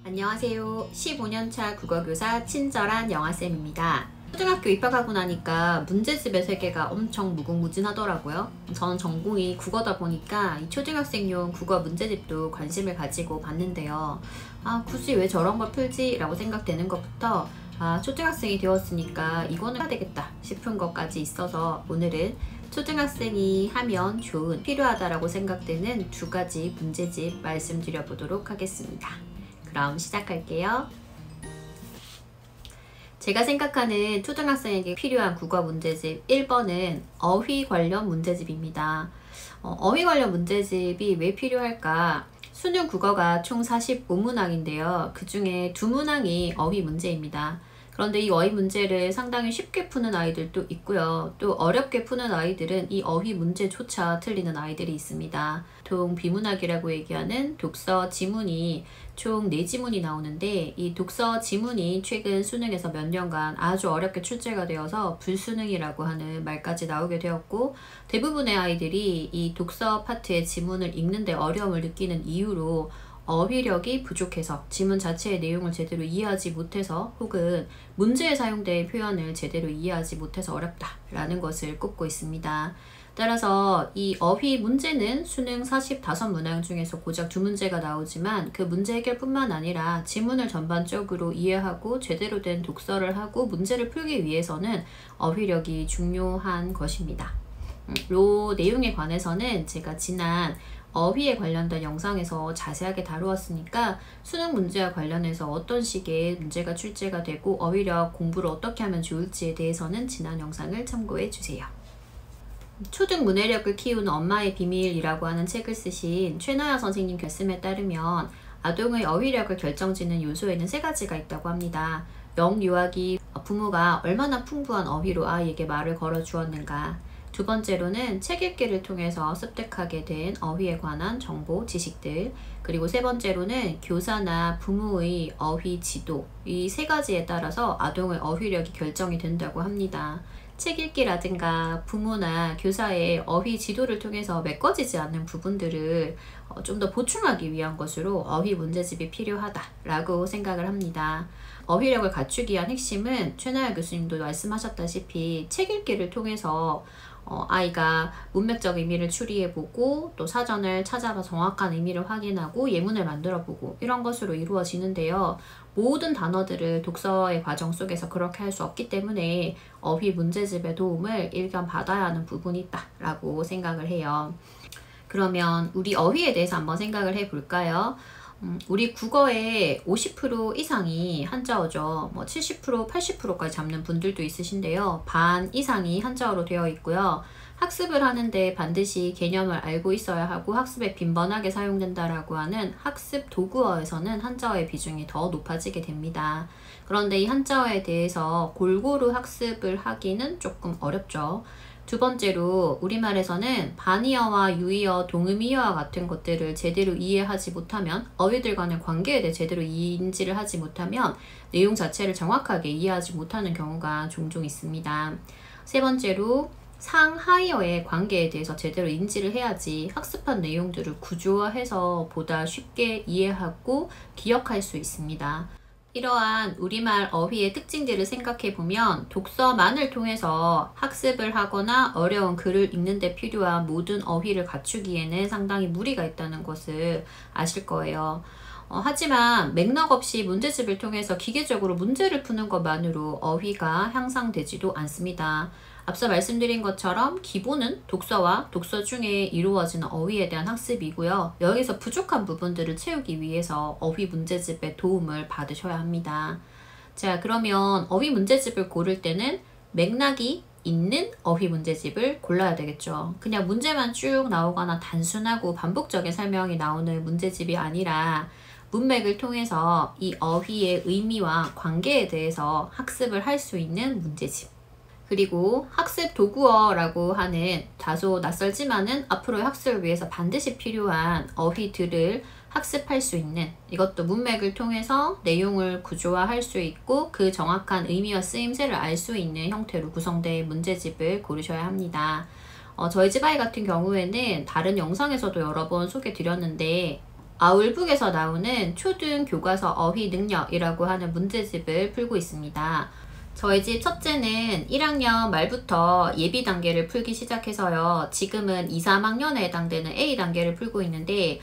안녕하세요. 15년차 국어교사 친절한 영아쌤입니다. 초등학교 입학하고 나니까 문제집의 세계가 엄청 무궁무진하더라고요. 저는 전공이 국어다 보니까 이 초등학생용 국어 문제집도 관심을 가지고 봤는데요. 굳이 왜 저런 걸 풀지? 라고 생각되는 것부터 초등학생이 되었으니까 이거는 해야 되겠다 싶은 것까지 있어서 오늘은 초등학생이 하면 좋은, 필요하다라고 생각되는 두 가지 문제집 말씀드려 보도록 하겠습니다. 그럼 시작할게요. 제가 생각하는 초등학생에게 필요한 국어 문제집 1번은 어휘 관련 문제집입니다. 어휘 관련 문제집이 왜 필요할까? 수능 국어가 총 45문항인데요. 그 중에 2문항이 어휘 문제입니다. 그런데 이 어휘 문제를 상당히 쉽게 푸는 아이들도 있고요. 또 어렵게 푸는 아이들은 이 어휘 문제조차 틀리는 아이들이 있습니다. 보통 비문학이라고 얘기하는 독서 지문이 총 4지문이 나오는데 이 독서 지문이 최근 수능에서 몇 년간 아주 어렵게 출제가 되어서 불수능이라고 하는 말까지 나오게 되었고, 대부분의 아이들이 이 독서 파트의 지문을 읽는데 어려움을 느끼는 이유로 어휘력이 부족해서 지문 자체의 내용을 제대로 이해하지 못해서 혹은 문제에 사용된 표현을 제대로 이해하지 못해서 어렵다라는 것을 꼽고 있습니다. 따라서 이 어휘 문제는 수능 45문항 중에서 고작 2문제가 나오지만 그 문제 해결뿐만 아니라 지문을 전반적으로 이해하고 제대로 된 독서를 하고 문제를 풀기 위해서는 어휘력이 중요한 것입니다. 이 내용에 관해서는 제가 지난 어휘에 관련된 영상에서 자세하게 다루었으니까 수능 문제와 관련해서 어떤 식의 문제가 출제가 되고 어휘력 공부를 어떻게 하면 좋을지에 대해서는 지난 영상을 참고해 주세요. 초등 문해력을 키우는 엄마의 비밀이라고 하는 책을 쓰신 최나야 선생님 말씀에 따르면 아동의 어휘력을 결정짓는 요소에는 3가지가 있다고 합니다. 영유아기 부모가 얼마나 풍부한 어휘로 아이에게 말을 걸어 주었는가, 2번째로는 책 읽기를 통해서 습득하게 된 어휘에 관한 정보, 지식들, 그리고 3번째로는 교사나 부모의 어휘 지도, 이 3가지에 따라서 아동의 어휘력이 결정이 된다고 합니다. 책 읽기라든가 부모나 교사의 어휘 지도를 통해서 메꿔지지 않는 부분들을 좀 더 보충하기 위한 것으로 어휘 문제집이 필요하다라고 생각을 합니다. 어휘력을 갖추기 위한 핵심은 최나야 교수님도 말씀하셨다시피 책 읽기를 통해서 아이가 문맥적 의미를 추리해보고 또 사전을 찾아봐 정확한 의미를 확인하고 예문을 만들어보고 이런 것으로 이루어지는데요. 모든 단어들을 독서의 과정 속에서 그렇게 할 수 없기 때문에 어휘 문제집의 도움을 일견 받아야 하는 부분이 있다라고 생각을 해요. 그러면 우리 어휘에 대해서 한번 생각을 해볼까요? 우리 국어의 50% 이상이 한자어죠. 70%, 80%까지 잡는 분들도 있으신데요. 반 이상이 한자어로 되어 있고요. 학습을 하는데 반드시 개념을 알고 있어야 하고 학습에 빈번하게 사용된다라고 하는 학습 도구어에서는 한자어의 비중이 더 높아지게 됩니다. 그런데 이 한자어에 대해서 골고루 학습을 하기는 조금 어렵죠. 2번째로 우리말에서는 반의어와 유의어, 동음이어와 같은 것들을 제대로 이해하지 못하면 어휘들 간의 관계에 대해 제대로 인지를 하지 못하면 내용 자체를 정확하게 이해하지 못하는 경우가 종종 있습니다. 3번째로 상하이어의 관계에 대해서 제대로 인지를 해야지 학습한 내용들을 구조화해서 보다 쉽게 이해하고 기억할 수 있습니다. 이러한 우리말 어휘의 특징들을 생각해보면 독서만을 통해서 학습을 하거나 어려운 글을 읽는 데 필요한 모든 어휘를 갖추기에는 상당히 무리가 있다는 것을 아실 거예요. 하지만 맥락 없이 문제집을 통해서 기계적으로 문제를 푸는 것만으로 어휘가 향상되지도 않습니다. 앞서 말씀드린 것처럼 기본은 독서와 독서 중에 이루어지는 어휘에 대한 학습이고요. 여기서 부족한 부분들을 채우기 위해서 어휘 문제집의 도움을 받으셔야 합니다. 자, 그러면 어휘 문제집을 고를 때는 맥락이 있는 어휘 문제집을 골라야 되겠죠. 그냥 문제만 쭉 나오거나 단순하고 반복적인 설명이 나오는 문제집이 아니라 문맥을 통해서 이 어휘의 의미와 관계에 대해서 학습을 할 수 있는 문제집. 그리고 학습 도구어라고 하는 다소 낯설지만은 앞으로의 학습을 위해서 반드시 필요한 어휘들을 학습할 수 있는, 이것도 문맥을 통해서 내용을 구조화할 수 있고 그 정확한 의미와 쓰임새를 알 수 있는 형태로 구성된 문제집을 고르셔야 합니다. 저희 집 아이 같은 경우에는 다른 영상에서도 여러 번 소개 드렸는데 아울북에서 나오는 초등 교과서 어휘 능력이라고 하는 문제집을 풀고 있습니다. 저희 집 첫째는 1학년 말부터 예비 단계를 풀기 시작해서요. 지금은 2, 3학년에 해당되는 A 단계를 풀고 있는데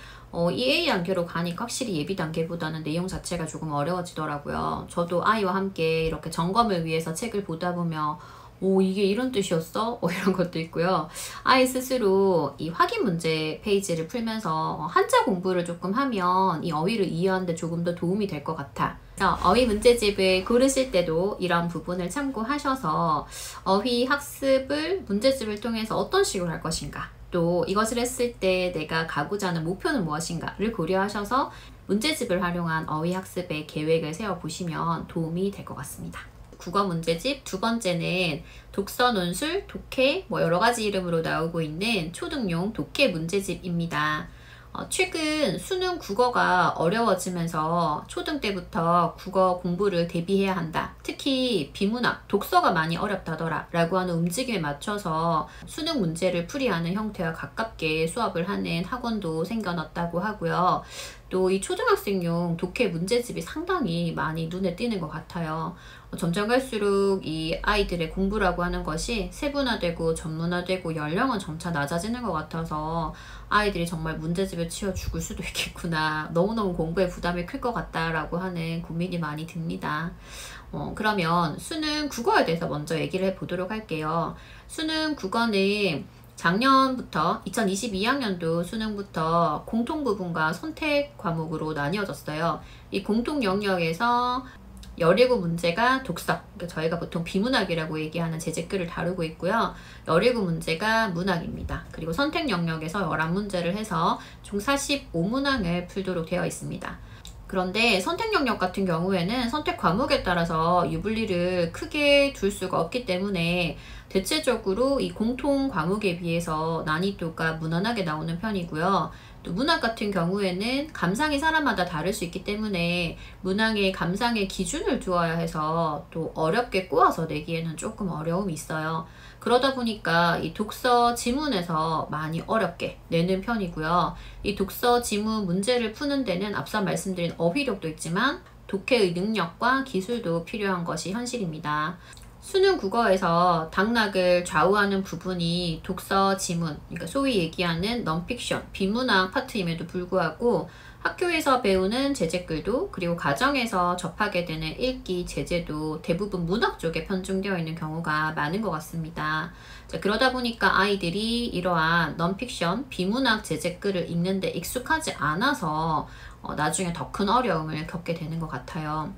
이 A 단계로 가니까 확실히 예비 단계보다는 내용 자체가 조금 어려워지더라고요. 저도 아이와 함께 이렇게 점검을 위해서 책을 보다 보면 오, 이게 이런 뜻이었어? 이런 것도 있고요. 아이 스스로 이 확인 문제 페이지를 풀면서 한자 공부를 조금 하면 이 어휘를 이해하는 데 조금 더 도움이 될 것 같아. 그래서 어휘 문제집을 고르실 때도 이런 부분을 참고하셔서 어휘 학습을 문제집을 통해서 어떤 식으로 할 것인가, 또 이것을 했을 때 내가 가고자 하는 목표는 무엇인가를 고려하셔서 문제집을 활용한 어휘 학습의 계획을 세워보시면 도움이 될 것 같습니다. 국어 문제집 두 번째는 독서 논술, 독해, 여러 가지 이름으로 나오고 있는 초등용 독해 문제집입니다. 최근 수능 국어가 어려워지면서 초등 때부터 국어 공부를 대비해야 한다. 특히 비문학, 독서가 많이 어렵다더라 라고 하는 움직임에 맞춰서 수능 문제를 풀이하는 형태와 가깝게 수업을 하는 학원도 생겨났다고 하고요. 또 이 초등학생용 독해 문제집이 상당히 많이 눈에 띄는 것 같아요. 점점 갈수록 이 아이들의 공부라고 하는 것이 세분화되고 전문화되고 연령은 점차 낮아지는 것 같아서 아이들이 정말 문제집에 치여 죽을 수도 있겠구나, 너무너무 공부에 부담이 클 것 같다라고 하는 고민이 많이 듭니다. 그러면 수능 국어에 대해서 먼저 얘기를 해보도록 할게요. 수능 국어는 작년부터 2022학년도 수능부터 공통 부분과 선택 과목으로 나뉘어졌어요. 이 공통 영역에서 17문제가 독서, 그러니까 저희가 보통 비문학이라고 얘기하는 재제글을 다루고 있고요. 17문제가 문학입니다. 그리고 선택 영역에서 11문제를 해서 총 45문항을 풀도록 되어 있습니다. 그런데 선택 영역 같은 경우에는 선택 과목에 따라서 유불리를 크게 둘 수가 없기 때문에 대체적으로 이 공통 과목에 비해서 난이도가 무난하게 나오는 편이고요. 또 문학 같은 경우에는 감상이 사람마다 다를 수 있기 때문에 문항의 감상의 기준을 두어야 해서 또 어렵게 꼬아서 내기에는 조금 어려움이 있어요. 그러다 보니까 이 독서 지문에서 많이 어렵게 내는 편이고요. 이 독서 지문 문제를 푸는 데는 앞서 말씀드린 어휘력도 있지만 독해의 능력과 기술도 필요한 것이 현실입니다. 수능 국어에서 당락을 좌우하는 부분이 독서 지문, 그러니까 소위 얘기하는 넌픽션, 비문학 파트임에도 불구하고 학교에서 배우는 재제글도, 그리고 가정에서 접하게 되는 읽기, 제재도 대부분 문학 쪽에 편중되어 있는 경우가 많은 것 같습니다. 자, 그러다 보니까 아이들이 이러한 넌픽션, 비문학 재제글을 읽는데 익숙하지 않아서 나중에 더 큰 어려움을 겪게 되는 것 같아요.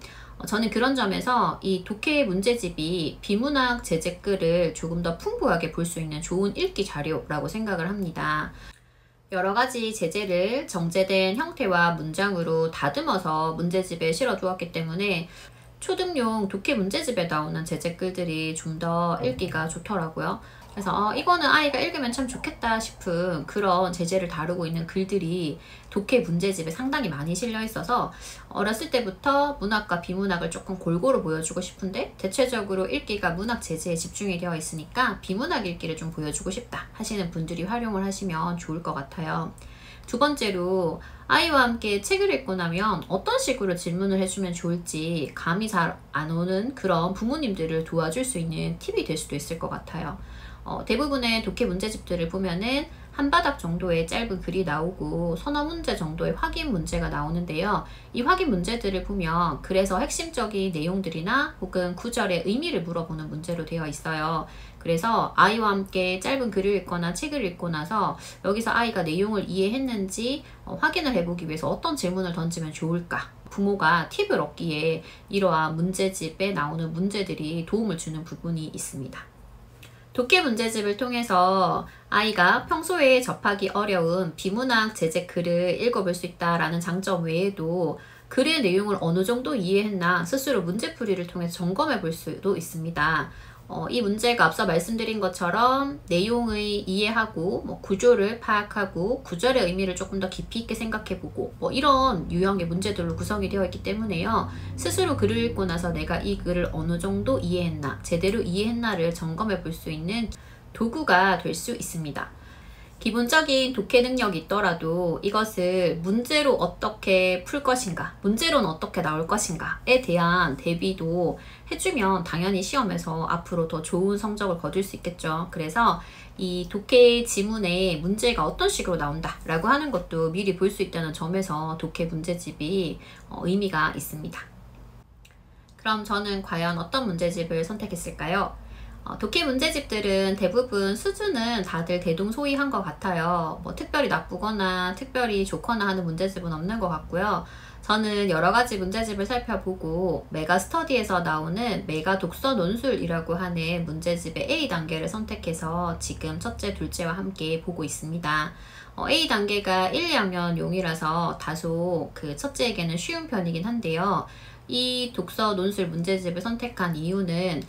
저는 그런 점에서 이 독해 문제집이 비문학 재제글을 조금 더 풍부하게 볼 수 있는 좋은 읽기 자료라고 생각을 합니다. 여러 가지 제재를 정제된 형태와 문장으로 다듬어서 문제집에 실어 두었기 때문에 초등용 독해 문제집에 나오는 제재글들이 좀 더 읽기가 좋더라고요. 그래서 이거는 아이가 읽으면 참 좋겠다 싶은 그런 제재를 다루고 있는 글들이 독해 문제집에 상당히 많이 실려 있어서 어렸을 때부터 문학과 비문학을 조금 골고루 보여주고 싶은데 대체적으로 읽기가 문학 제재에 집중이 되어 있으니까 비문학 읽기를 좀 보여주고 싶다 하시는 분들이 활용을 하시면 좋을 것 같아요. 두 번째로 아이와 함께 책을 읽고 나면 어떤 식으로 질문을 해주면 좋을지 감이 잘 안 오는 그런 부모님들을 도와줄 수 있는 팁이 될 수도 있을 것 같아요. 대부분의 독해 문제집들을 보면은 한 바닥 정도의 짧은 글이 나오고 서너 문제 정도의 확인 문제가 나오는데요. 이 확인 문제들을 보면 글에서 핵심적인 내용들이나 혹은 구절의 의미를 물어보는 문제로 되어 있어요. 그래서 아이와 함께 짧은 글을 읽거나 책을 읽고 나서 여기서 아이가 내용을 이해했는지 확인을 해보기 위해서 어떤 질문을 던지면 좋을까? 부모가 팁을 얻기에 이러한 문제집에 나오는 문제들이 도움을 주는 부분이 있습니다. 독해 문제집을 통해서 아이가 평소에 접하기 어려운 비문학 제재 글을 읽어볼 수 있다는 장점 외에도 글의 내용을 어느 정도 이해했나 스스로 문제풀이를 통해서 점검해 볼 수도 있습니다. 이 문제가 앞서 말씀드린 것처럼 내용의 이해하고 구조를 파악하고 구절의 의미를 조금 더 깊이 있게 생각해보고 이런 유형의 문제들로 구성이 되어 있기 때문에요. 스스로 글을 읽고 나서 내가 이 글을 어느 정도 이해했나, 제대로 이해했나를 점검해 볼 수 있는 도구가 될 수 있습니다. 기본적인 독해 능력이 있더라도 이것을 문제로 어떻게 풀 것인가, 문제로는 어떻게 나올 것인가에 대한 대비도 해주면 당연히 시험에서 앞으로 더 좋은 성적을 거둘 수 있겠죠. 그래서 이 독해 지문에 문제가 어떤 식으로 나온다 라고 하는 것도 미리 볼 수 있다는 점에서 독해 문제집이 의미가 있습니다. 그럼 저는 과연 어떤 문제집을 선택했을까요? 독해 문제집들은 대부분 수준은 다들 대동소이한 것 같아요. 뭐 특별히 나쁘거나 특별히 좋거나 하는 문제집은 없는 것 같고요. 저는 여러 가지 문제집을 살펴보고 메가스터디에서 나오는 메가 독서 논술이라고 하는 문제집의 A단계를 선택해서 지금 첫째, 둘째와 함께 보고 있습니다. A단계가 1, 2학년용이라서 다소 그 첫째에게는 쉬운 편이긴 한데요. 이 독서 논술 문제집을 선택한 이유는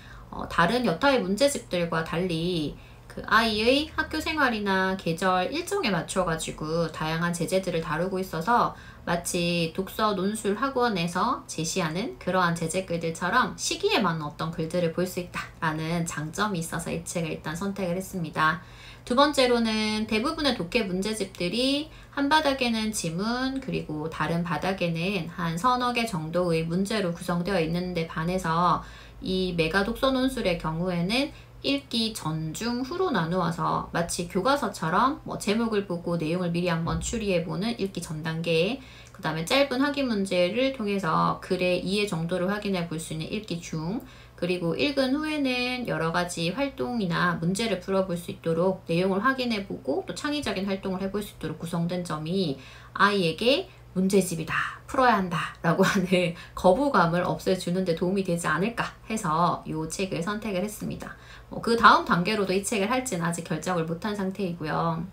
다른 여타의 문제집들과 달리 그 아이의 학교 생활이나 계절 일정에 맞춰가지고 다양한 제재들을 다루고 있어서 마치 독서 논술 학원에서 제시하는 그러한 제재글들처럼 시기에 맞는 어떤 글들을 볼 수 있다라는 장점이 있어서 이 책을 일단 선택을 했습니다. 두 번째로는 대부분의 독해 문제집들이 한 바닥에는 지문, 그리고 다른 바닥에는 한 서너 개 정도의 문제로 구성되어 있는데 반해서 이 메가 독서 논술의 경우에는 읽기 전, 중, 후로 나누어서 마치 교과서처럼 뭐 제목을 보고 내용을 미리 한번 추리해보는 읽기 전 단계에, 그 다음에 짧은 확인 문제를 통해서 글의 이해 정도를 확인해 볼 수 있는 읽기 중, 그리고 읽은 후에는 여러 가지 활동이나 문제를 풀어볼 수 있도록 내용을 확인해 보고 또 창의적인 활동을 해볼 수 있도록 구성된 점이 아이에게 문제집이다, 풀어야 한다 라고 하는 거부감을 없애주는 데 도움이 되지 않을까 해서 이 책을 선택을 했습니다. 그 다음 단계로도 이 책을 할지는 아직 결정을 못한 상태이고요.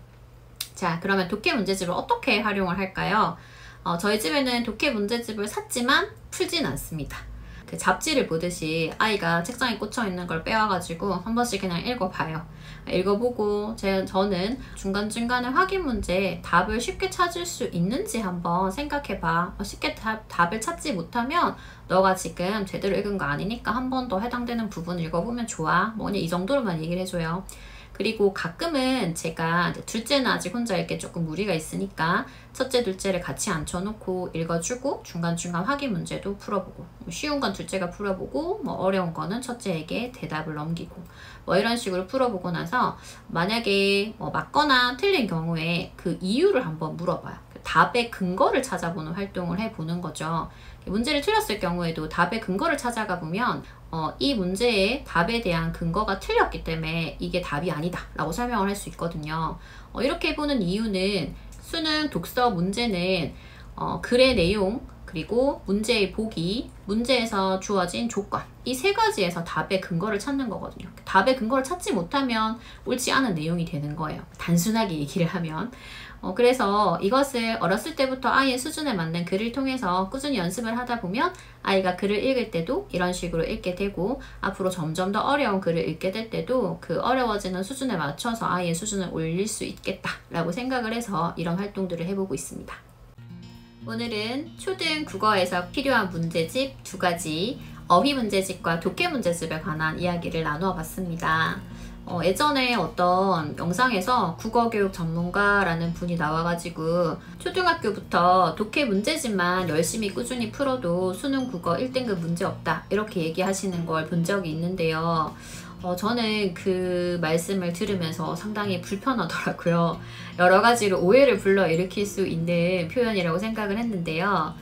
자, 그러면 독해 문제집을 어떻게 활용을 할까요? 저희 집에는 독해 문제집을 샀지만 풀진 않습니다. 그 잡지를 보듯이 아이가 책상에 꽂혀 있는 걸 빼와가지고 한 번씩 그냥 읽어봐요. 읽어보고 저는 중간중간에 확인 문제 답을 쉽게 찾을 수 있는지 한번 생각해봐. 쉽게 답을 찾지 못하면 너가 지금 제대로 읽은 거 아니니까 한 번 더 해당되는 부분 읽어보면 좋아. 뭐 이 정도로만 얘기를 해줘요. 그리고 가끔은 제가 둘째는 아직 혼자 읽기에 조금 무리가 있으니까 첫째, 둘째를 같이 앉혀놓고 읽어주고 중간중간 확인 문제도 풀어보고, 쉬운 건 둘째가 풀어보고 뭐 어려운 거는 첫째에게 대답을 넘기고 뭐 이런 식으로 풀어보고 나서 만약에 뭐 맞거나 틀린 경우에 그 이유를 한번 물어봐요. 답의 근거를 찾아보는 활동을 해보는 거죠. 문제를 틀렸을 경우에도 답의 근거를 찾아가 보면 이 문제의 답에 대한 근거가 틀렸기 때문에 이게 답이 아니다 라고 설명을 할 수 있거든요. 이렇게 해보는 이유는 수능 독서 문제는 글의 내용, 그리고 문제의 보기, 문제에서 주어진 조건, 이 세 가지에서 답의 근거를 찾는 거거든요. 답의 근거를 찾지 못하면 옳지 않은 내용이 되는 거예요. 단순하게 얘기를 하면. 그래서 이것을 어렸을 때부터 아이의 수준에 맞는 글을 통해서 꾸준히 연습을 하다 보면 아이가 글을 읽을 때도 이런 식으로 읽게 되고, 앞으로 점점 더 어려운 글을 읽게 될 때도 그 어려워지는 수준에 맞춰서 아이의 수준을 올릴 수 있겠다라고 생각을 해서 이런 활동들을 해보고 있습니다. 오늘은 초등 국어에서 필요한 문제집 2가지, 어휘 문제집과 독해 문제집에 관한 이야기를 나누어 봤습니다. 예전에 어떤 영상에서 국어교육 전문가라는 분이 나와가지고 초등학교부터 독해 문제집만 열심히 꾸준히 풀어도 수능 국어 1등급 문제 없다 이렇게 얘기하시는 걸 본 적이 있는데요. 저는 그 말씀을 들으면서 상당히 불편하더라고요. 여러 가지로 오해를 불러일으킬 수 있는 표현이라고 생각을 했는데요.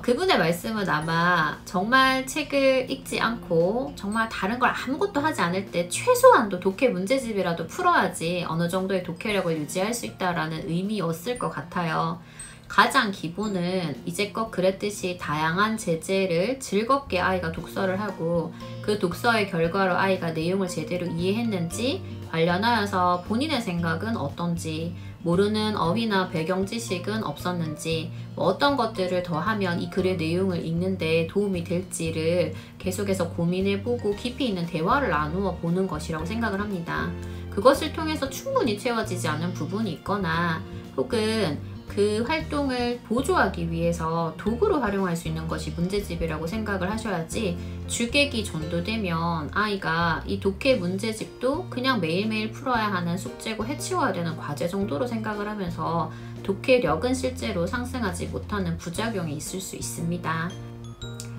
그분의 말씀은 아마 정말 책을 읽지 않고 정말 다른 걸 아무것도 하지 않을 때 최소한도 독해 문제집이라도 풀어야지 어느 정도의 독해력을 유지할 수 있다라는 의미였을 것 같아요. 가장 기본은 이제껏 그랬듯이 다양한 제재를 즐겁게 아이가 독서를 하고 그 독서의 결과로 아이가 내용을 제대로 이해했는지, 관련하여서 본인의 생각은 어떤지, 모르는 어휘나 배경 지식은 없었는지, 어떤 것들을 더하면 이 글의 내용을 읽는데 도움이 될지를 계속해서 고민해보고 깊이 있는 대화를 나누어 보는 것이라고 생각을 합니다. 그것을 통해서 충분히 채워지지 않은 부분이 있거나 혹은 그 활동을 보조하기 위해서 도구로 활용할 수 있는 것이 문제집이라고 생각을 하셔야지, 주객이 전도되면 아이가 이 독해 문제집도 그냥 매일매일 풀어야 하는 숙제고 해치워야 되는 과제 정도로 생각을 하면서 독해력은 실제로 상승하지 못하는 부작용이 있을 수 있습니다.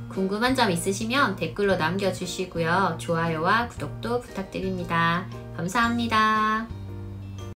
궁금한 점 있으시면 댓글로 남겨주시고요. 좋아요와 구독도 부탁드립니다. 감사합니다.